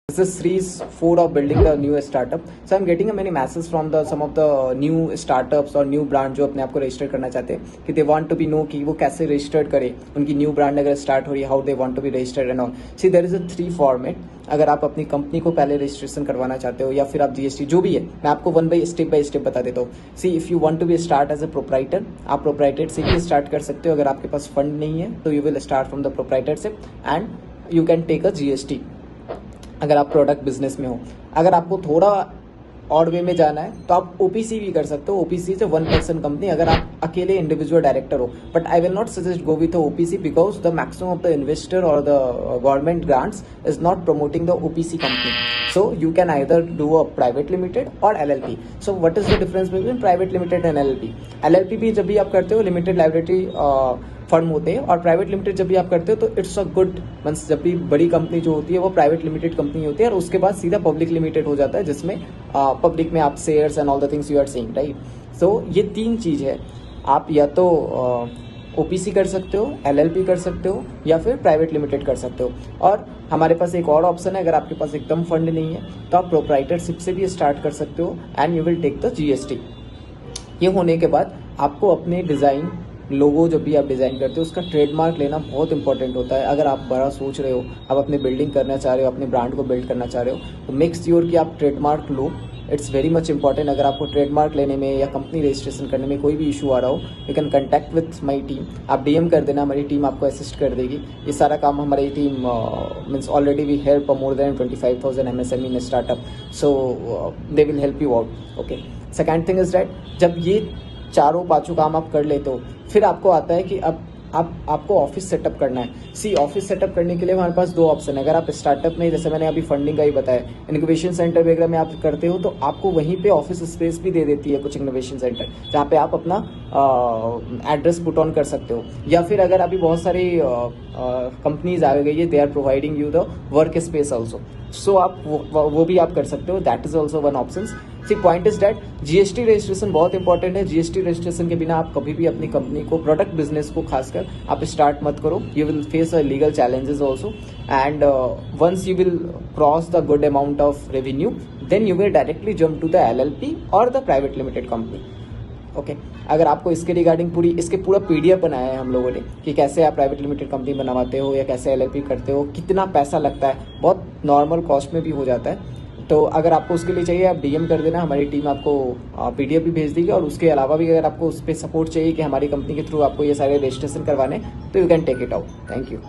This is Sri's food of building the new startup. So I'm getting many messages from the some of the new startups और new brand जो अपने आप को register करना चाहते हैं कि they want to be know कि वो कैसे रजिस्टर्ड करें, उनकी न्यू ब्रांड अगर स्टार्ट हो रही है, how they want to be registered and all. See there is a 3 format. अगर आप अपनी कंपनी को पहले रजिस्ट्रेशन करवाना चाहते हो या फिर आप जीएसटी जो भी है, मैं आपको बाय स्टेप बता देता हूँ. See if you want to be start as a proprietor, आप प्रोप्राइटर से भी स्टार्ट कर सकते हो. अगर आपके पास फंड नहीं है तो you will start from the proprietorship and you can take a GST अगर आप प्रोडक्ट बिजनेस में हो. अगर आपको थोड़ा ऑड वे में जाना है तो आप ओपीसी भी कर सकते हो. ओपीसी इज 1% कंपनी अगर आप अकेले इंडिविजुअल डायरेक्टर हो. But I will not suggest go with OPC because the maximum of the investor और the government grants is not promoting the OPC company. So you can either do a private limited और LLP. So what is the difference between private limited and LLP? LLP भी जब भी आप करते हो limited liability firm होते हैं, और प्राइवेट लिमिटेड जब भी आप करते हो तो इट्स अ गुड मींस जब भी बड़ी कंपनी जो होती है वो प्राइवेट लिमिटेड कंपनी होती है और उसके बाद सीधा पब्लिक लिमिटेड हो जाता है जिसमें पब्लिक में आप shares and all the things you are saying, right. So ये 3 चीज़ है. आप या तो ओपीसी कर सकते हो, एलएलपी कर सकते हो या फिर प्राइवेट लिमिटेड कर सकते हो. और हमारे पास एक और ऑप्शन है, अगर आपके पास एकदम फंड नहीं है तो आप प्रोप्राइटरशिप से भी स्टार्ट कर सकते हो and you will take the GST. ये होने के बाद आपको अपने डिज़ाइन लोगो जब भी आप डिज़ाइन करते हो उसका ट्रेडमार्क लेना बहुत इंपॉर्टेंट होता है. अगर आप बड़ा सोच रहे हो, आप अपनी बिल्डिंग करना चाह रहे हो, अपने ब्रांड को बिल्ड करना चाह रहे हो, तो मेक श्योर कि आप trademark low. It's very much important. अगर आपको ट्रेडमार्क लेने में या कंपनी रजिस्ट्रेशन करने में कोई भी इशू आ रहा हो, you can contact with my team. आप डीएम कर देना, हमारी टीम आपको असिस्ट कर देगी. ये सारा काम हमारी team means already we help more than 25,000 MSME in startup. So they will help you out. Okay. Second thing is that जब ये चारों पांचों काम आप कर लेते हो फिर आपको आता है कि अब आपको ऑफिस सेटअप करना है. सी ऑफिस सेटअप करने के लिए हमारे पास 2 ऑप्शन है. अगर आप स्टार्टअप में, जैसे मैंने अभी फंडिंग का ही बताया, इनक्यूबेशन सेंटर वगैरह में आप करते हो तो आपको वहीं पे ऑफिस स्पेस भी दे देती है कुछ इनोवेशन सेंटर, जहाँ पे आप अपना एड्रेस पुट ऑन कर सकते हो. या फिर अगर अभी बहुत सारी कंपनीज आ गई है, they are providing you the work space also. So आप वो भी आप कर सकते हो. That is also one option. See point is that GST registration बहुत इंपॉर्टेंट है. जीएसटी रजिस्ट्रेशन के बिना आप कभी भी अपनी कंपनी को, प्रोडक्ट बिजनेस को खासकर आप स्टार्ट मत करो. You will face a legal challenges also and once you will cross the good amount of revenue then you will directly jump to the LLP और the private limited company. Okay. अगर आपको इसके regarding इसके पूरा PDF बनाया है हम लोगों ने कि कैसे आप प्राइवेट लिमिटेड कंपनी बनवाते हो या कैसे एलएलपी करते हो, कितना पैसा लगता है, बहुत नॉर्मल कॉस्ट में भी हो जाता है. तो अगर आपको उसके लिए चाहिए आप डीएम कर देना, हमारी टीम आपको पीडीएफ भी भेज देगी. और उसके अलावा भी अगर आपको उस पर सपोर्ट चाहिए कि हमारी कंपनी के थ्रू आपको ये सारे रजिस्ट्रेशन करवाने तो you can take it out. Thank you.